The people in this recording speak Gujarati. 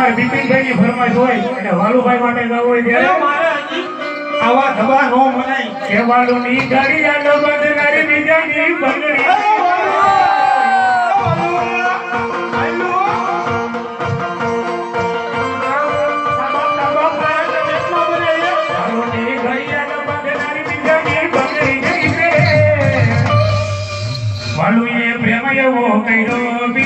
અમારે બિપિનભાઈ ની ફરમાઈશ હોય એટલે વાલુભાઈ માટે ગાવ હોય ત્યારે મારે હજી આવા ધબા નો મનાય કે વાલુની ગાડી આલો બંધનારી બીજાની બંગડી વાલુએ પ્રેમ એવો કર્યો